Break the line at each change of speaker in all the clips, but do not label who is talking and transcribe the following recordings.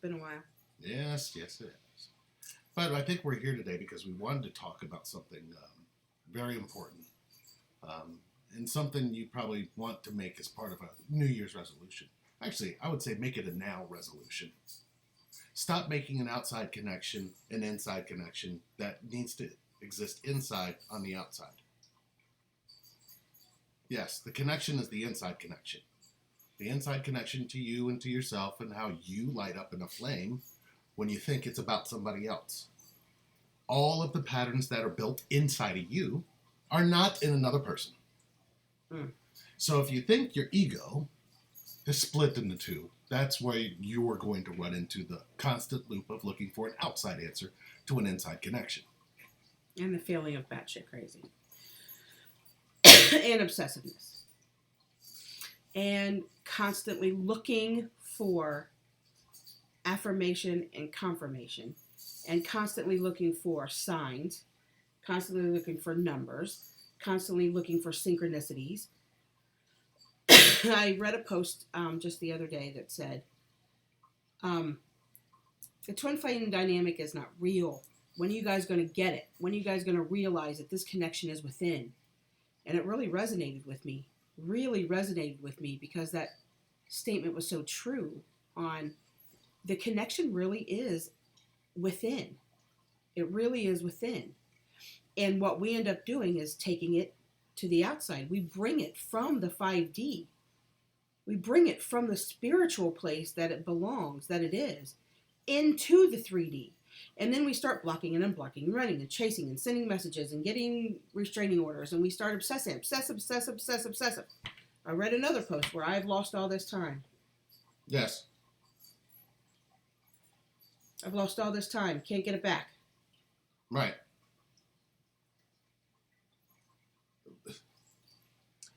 been a while.
Yes, it is. But I think we're here today because we wanted to talk about something very important. And something you probably want to make as part of a New Year's resolution. Actually, I would say make it a now resolution. Stop making an outside connection an inside connection that needs to exist inside on the outside. Yes, the connection is the inside connection. The inside connection to you and to yourself and how you light up in a flame when you think it's about somebody else. All of the patterns that are built inside of you are not in another person. So if you think your ego is split into two, that's where you are going to run into the constant loop of looking for an outside answer to an inside connection.
And the feeling of batshit crazy. And obsessiveness. And constantly looking for affirmation and confirmation. And constantly looking for signs. Constantly looking for numbers. Constantly looking for synchronicities. I read a post just the other day that said, the twin flame dynamic is not real. When are you guys going to get it? When are you guys going to realize that this connection is within? And it really resonated with me. Because that statement was so true on the connection really is within. It really is within. And what we end up doing is taking it to the outside. We bring it from the 5D. We bring it from the spiritual place that it belongs, that it is, into the 3D. And then we start blocking and unblocking, and running and chasing and sending messages and getting restraining orders. And we start obsessing. I read another post where I've lost all this time.
Yes.
I've lost all this time. Can't get it back.
Right.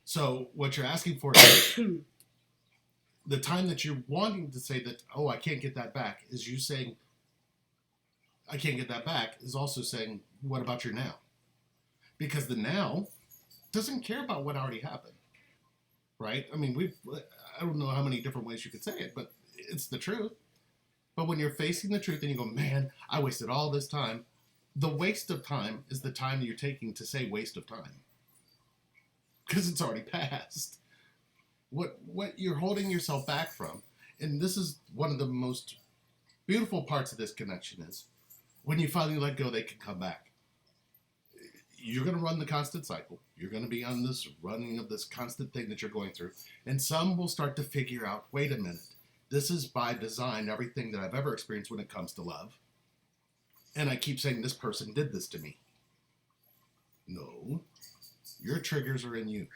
So what you're asking for is the time that you're wanting to say that, oh, I can't get that back, is you saying, I can't get that back, is also saying, what about your now? Because the now doesn't care about what already happened. Right? I mean, I don't know how many different ways you could say it, but it's the truth. But when you're facing the truth and you go, man, I wasted all this time, the waste of time is the time you're taking to say waste of time. Because it's already passed. What you're holding yourself back from, and this is one of the most beautiful parts of this connection is, when you finally let go, they can come back. You're going to run the constant cycle. You're going to be on this running of this constant thing that you're going through. And some will start to figure out, wait a minute, this is by design everything that I've ever experienced when it comes to love. And I keep saying this person did this to me. No. Your triggers are in you.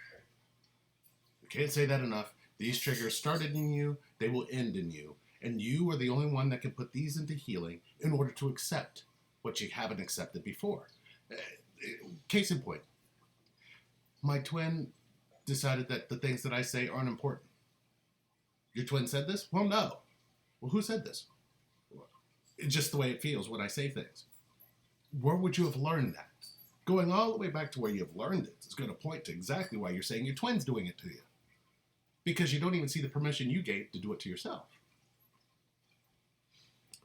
You can't say that enough. These triggers started in you. They will end in you. And you are the only one that can put these into healing in order to accept what you haven't accepted before. Case in point. My twin decided that the things that I say aren't important. Your twin said this? Well, no. Well, who said this? It's just the way it feels when I say things. Where would you have learned that? Going all the way back to where you've learned it is going to point to exactly why you're saying your twin's doing it to you. Because you don't even see the permission you gave to do it to yourself.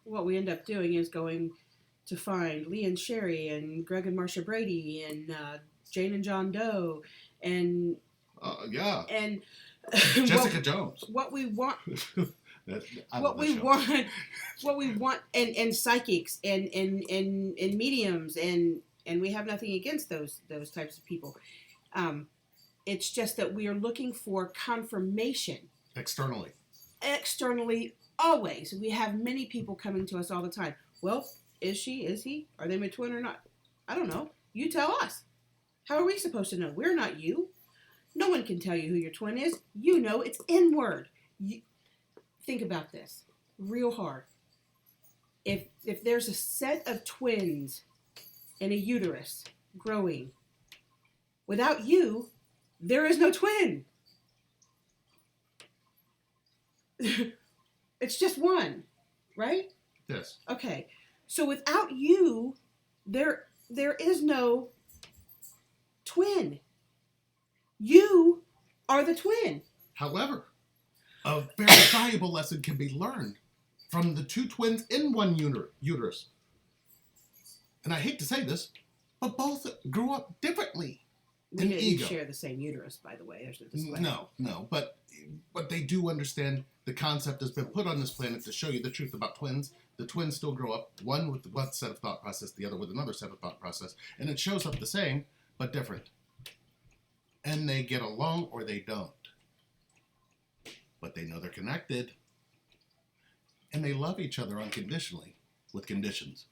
What we end up doing is going to find Lee and Sherry and Greg and Marcia Brady and Jane and John Doe and
yeah,
and
Jessica Jones.
What we want,
what we
want, and psychics and mediums and we have nothing against those types of people. It's just that we are looking for confirmation
externally.
Always. We have many people coming to us all the time. Well, is she? Is he? Are they my twin or not? I don't know. You tell us. How are we supposed to know? We're not you. No one can tell you who your twin is. You know it's inward. Think about this real hard. If there's a set of twins in a uterus growing, without you, there is no twin. It's just one, right?
Yes.
Okay. So without you, there is no twin. You are the twin.
However, a very valuable lesson can be learned from the two twins in one uterus. And I hate to say this, but both grew up differently.
We didn't share the same uterus, by the way. There's a disclaimer.
No, but they do understand the concept has been put on this planet to show you the truth about twins. The twins still grow up, one with one set of thought process, the other with another set of thought process, and it shows up the same, but different. And they get along or they don't. But they know they're connected. And they love each other unconditionally, with conditions.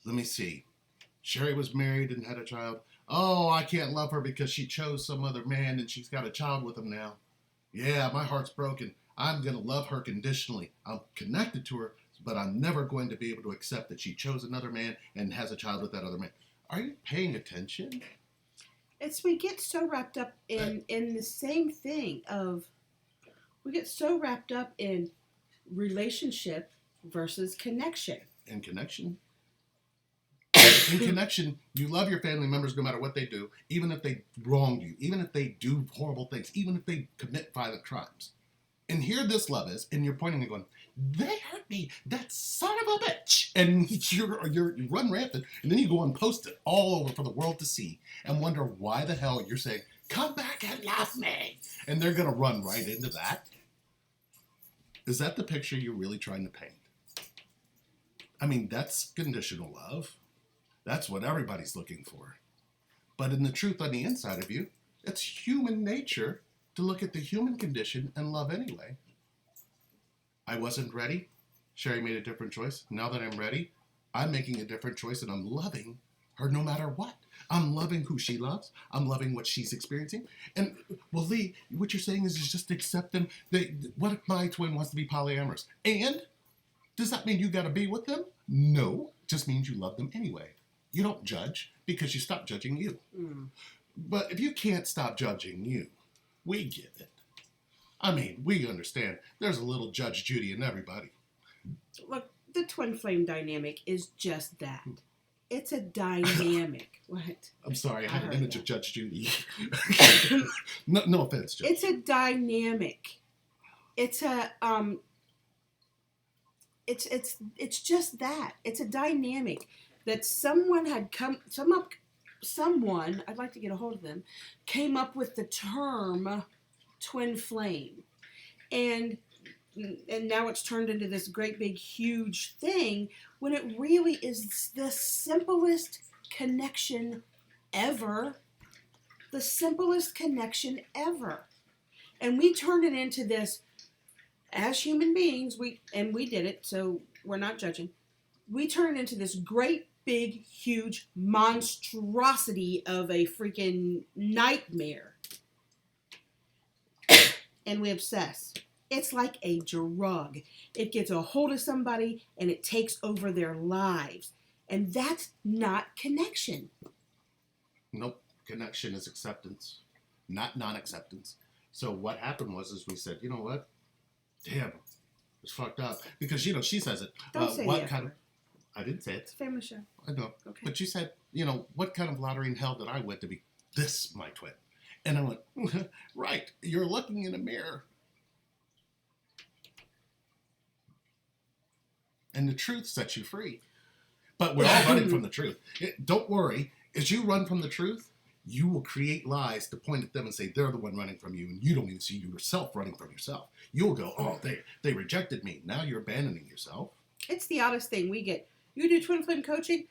Let me see. Sherry was married and had a child. Oh, I can't love her because she chose some other man and she's got a child with him now. Yeah, my heart's broken. I'm going to love her conditionally. I'm connected to her, but I'm never going to be able to accept that she chose another man and has a child with that other man. Are you paying attention?
We get so wrapped up in the same thing we get so wrapped up in relationship versus connection.
And connection? In connection, you love your family members no matter what they do, even if they wrong you, even if they do horrible things, even if they commit violent crimes. And here this love is, and you're pointing and going, they hurt me, that son of a bitch. And you run rampant, and then you go and post it all over for the world to see and wonder why the hell you're saying, come back and love me. And they're going to run right into that. Is that the picture you're really trying to paint? I mean, that's conditional love. That's what everybody's looking for. But in the truth on the inside of you, it's human nature to look at the human condition and love anyway. I wasn't ready. Sherry made a different choice. Now that I'm ready, I'm making a different choice and I'm loving her no matter what. I'm loving who she loves. I'm loving what she's experiencing. And, well, Lee, what you're saying is just accept them. What if my twin wants to be polyamorous? And does that mean you got to be with them? No, it just means you love them anyway. You don't judge because you stop judging you. Mm. But if you can't stop judging you, we get it. I mean, we understand. There's a little Judge Judy in everybody.
Look, the twin flame dynamic is just that. It's a dynamic. What?
I'm sorry, I had an image of Judge Judy. no offense, Judge.
It's a dynamic. It's a it's just that. It's a dynamic that someone had someone, I'd like to get a hold of them, came up with the term twin flame. And now it's turned into this great big huge thing when it really is the simplest connection ever. The simplest connection ever. And we turned it into this, as human beings, we did it, so we're not judging. We turned it into this great big huge monstrosity of a freaking nightmare. And we obsess. It's like a drug. It gets a hold of somebody and it takes over their lives. And that's not connection.
Nope. Connection is acceptance, not non-acceptance. So what happened was we said, you know what? Damn, it's fucked up. Because, she says it.
Don't say
what
it.
kind of... I didn't say it.
It's a family show.
I know.
Okay.
But you said, what kind of lottery in hell did I win to be this, my twin? And I went, right, you're looking in a mirror. And the truth sets you free. But we're all running from the truth. Don't worry. As you run from the truth, you will create lies to point at them and say they're the one running from you, and you don't even see yourself running from yourself. You'll go, oh, they rejected me. Now you're abandoning yourself.
It's the oddest thing we get. You do twin flame coaching?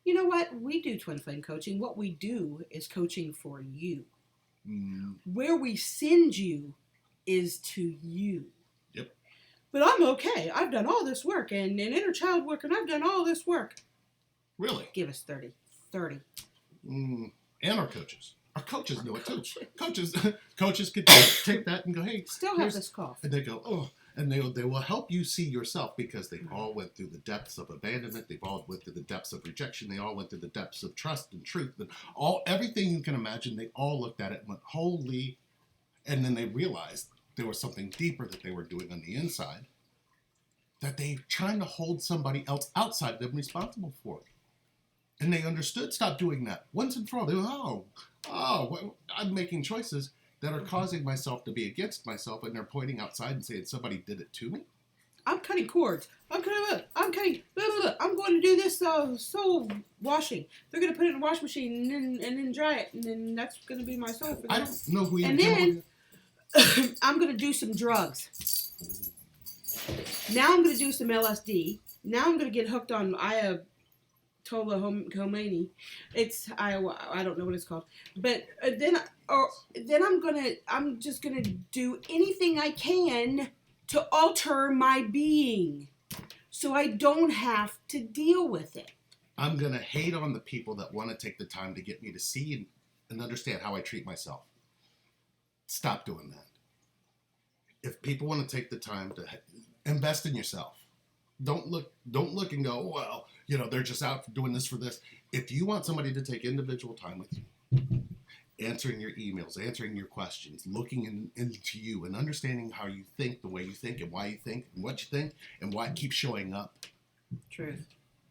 You know what? We do twin flame coaching. What we do is coaching for you. Mm. Where we send you is to you.
Yep.
But I'm okay. I've done all this work and inner child work, and I've done all this work.
Really?
Give us 30. 30.
And our coaches. Our coaches know it too. Coaches could take that and go, hey.
Still have this cough.
And they go, oh. And they will help you see yourself because they all went through the depths of abandonment. They've all went through the depths of rejection. They all went through the depths of trust and truth. And everything you can imagine, they all looked at it and went, holy. And then they realized there was something deeper that they were doing on the inside that they're trying to hold somebody else outside them responsible for it. And they understood, stop doing that. Once and for all, they go, I'm making choices that are causing myself to be against myself, and they're pointing outside and saying somebody did it to me.
I'm cutting cords. I'm cutting. I'm going to do this soul washing. They're going to put it in the washing machine and then dry it, and then that's going to be my soul for that.
I don't know who you.
And then I'm going to do some drugs. Now I'm going to do some LSD. Now I'm going to get hooked on Ayatollah Khomeini. It's I don't know what it's called, but then I'm just going to do anything I can to alter my being, so I don't have to deal with it.
I'm going to hate on the people that want to take the time to get me to see and understand how I treat myself. Stop doing that. If people want to take the time to invest in yourself, don't look and go, well, they're just out doing this for this. If you want somebody to take individual time with you, answering your emails, answering your questions, looking into you and understanding how you think, the way you think and why you think and what you think and why it keeps showing up.
Truth.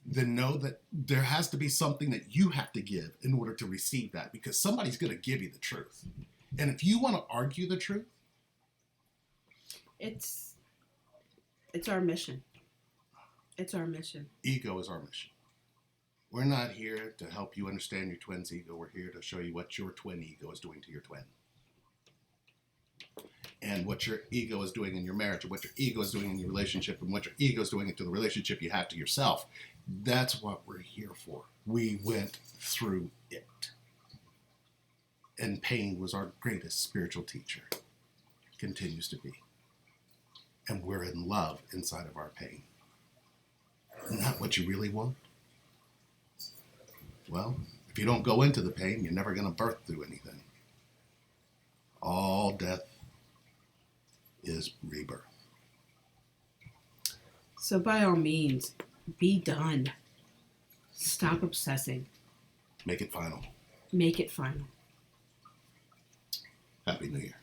Then know that there has to be something that you have to give in order to receive that, because somebody's going to give you the truth. And if you want to argue the truth,
it's our mission. It's our mission.
Ego is our mission. We're not here to help you understand your twin's ego. We're here to show you what your twin ego is doing to your twin. And what your ego is doing in your marriage, and what your ego is doing in your relationship, and what your ego is doing into the relationship you have to yourself. That's what we're here for. We went through it. And pain was our greatest spiritual teacher. Continues to be. And we're in love inside of our pain. Isn't that what you really want? Well, if you don't go into the pain, you're never going to birth through anything. All death is rebirth.
So by all means, be done. Stop obsessing.
Make it final.
Make it final.
Happy New Year.